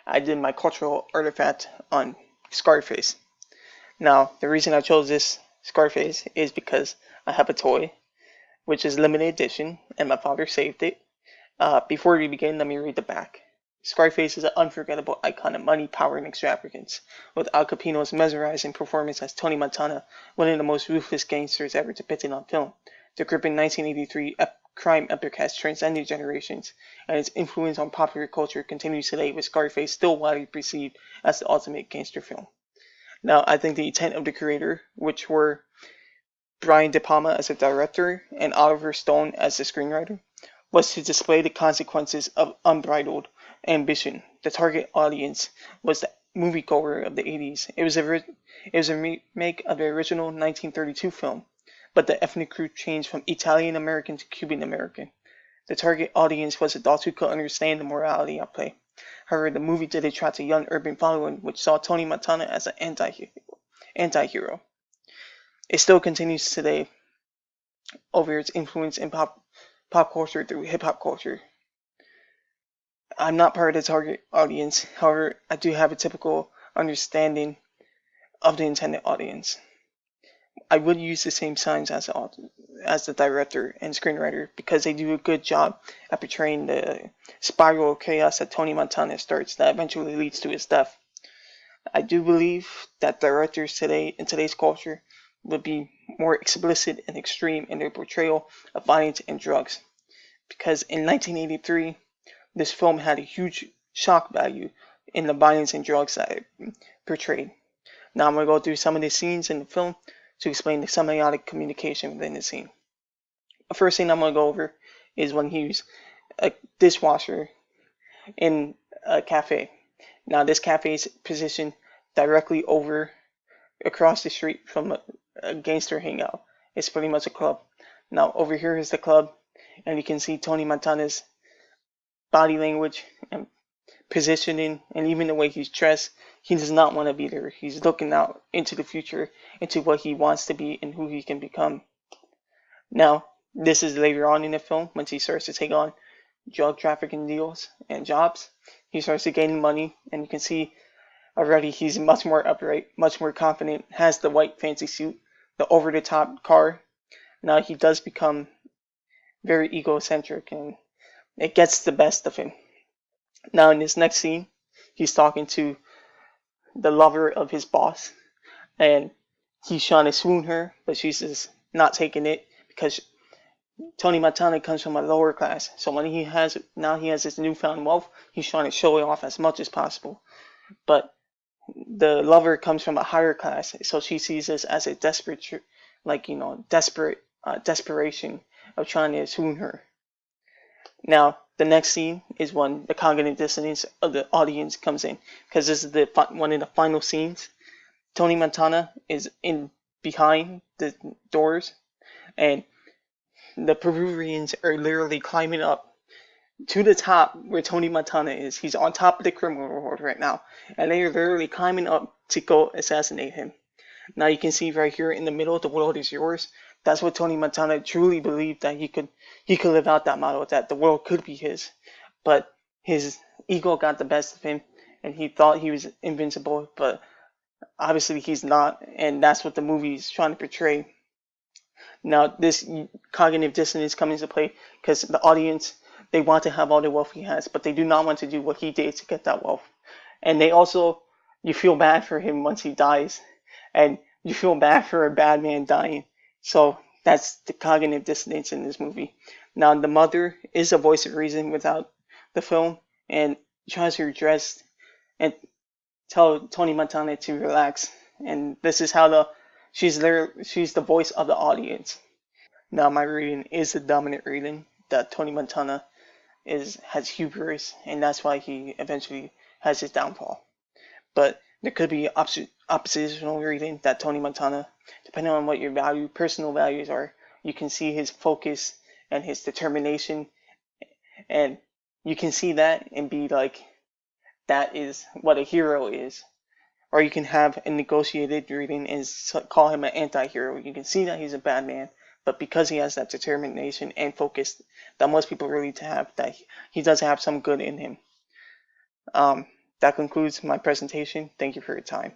I did my cultural artifact on ScarFace. Now, the reason I chose this ScarFace is because I have a toy, which is limited edition, and my father saved it. Before we begin, let me read the back. Scarface is an unforgettable icon of money, power, and extravagance, with Al Capone's mesmerizing performance as Tony Montana, one of the most ruthless gangsters ever depicted on film. The gripping 1983 crime epic has transcended generations, and its influence on popular culture continues today, with Scarface still widely perceived as the ultimate gangster film. Now, I think the intent of the creator, which were Brian De Palma as a director and Oliver Stone as the screenwriter, was to display the consequences of unbridled ambition. The target audience was the moviegoer of the 80s. It was a remake of the original 1932 film, but the ethnic group changed from Italian American to Cuban American. The target audience was adults who could understand the morality at play. However, the movie did attract a young urban following, which saw Tony Montana as an anti-hero. It still continues today over its influence in pop culture through hip hop culture. I'm not part of the target audience, however, I do have a typical understanding of the intended audience. I would use the same signs as the director and screenwriter because they do a good job at portraying the spiral of chaos that Tony Montana starts that eventually leads to his death. I do believe that directors today, in today's culture, would be more explicit and extreme in their portrayal of violence and drugs. Because in 1983, this film had a huge shock value in the violence and drugs that it portrayed. Now I'm going to go through some of the scenes in the film to explain the semiotic communication within the scene. The first thing I'm going to go over is when he's a dishwasher in a cafe. Now this cafe is positioned directly over across the street from a gangster hangout. It's pretty much a club. Now over here is the club, and you can see Tony Montana's body language and positioning, and even the way he's dressed. He does not want to be there. He's looking out into the future, into what he wants to be and who he can become. Now, this is later on in the film once he starts to take on drug trafficking deals and jobs. He starts to gain money, and you can see already he's much more upright, much more confident, has the white fancy suit, the over-the-top car. Now he does become very egocentric, and it gets the best of him. Now in this next scene, he's talking to the lover of his boss, and he's trying to swoon her, but she's just not taking it because Tony Montana comes from a lower class. So when he has this newfound wealth, he's trying to show it off as much as possible. But the lover comes from a higher class, so she sees this as a desperation of trying to swoon her. Now, the next scene is when the cognitive dissonance of the audience comes in, because this is one of the final scenes. Tony Montana is in behind the doors, and the Peruvians are literally climbing up to the top where Tony Montana is. He's on top of the criminal world right now, and they are literally climbing up to go assassinate him. Now you can see right here in the middle, the world is yours. That's what Tony Montana truly believed, that he could live out that motto, that the world could be his. But his ego got the best of him, and he thought he was invincible, but obviously he's not, and that's what the movie is trying to portray. Now this cognitive dissonance comes into play because the audience, they want to have all the wealth he has, but they do not want to do what he did to get that wealth. And you feel bad for him once he dies, and you feel bad for a bad man dying. So that's the cognitive dissonance in this movie. Now the mother is a voice of reason without the film, and tries to address and tell Tony Montana to relax. And this is how she's the voice of the audience. Now my reading is the dominant reading, that Tony Montana has hubris, and that's why he eventually has his downfall. But there could be oppositional reading, that Tony Montana, depending on what your personal values are, you can see his focus and his determination, and you can see that and be like, that is what a hero is. Or you can have a negotiated reading and call him an anti-hero. You can see that he's a bad man, but because he has that determination and focus that most people really have, that he does have some good in him. That concludes my presentation. Thank you for your time.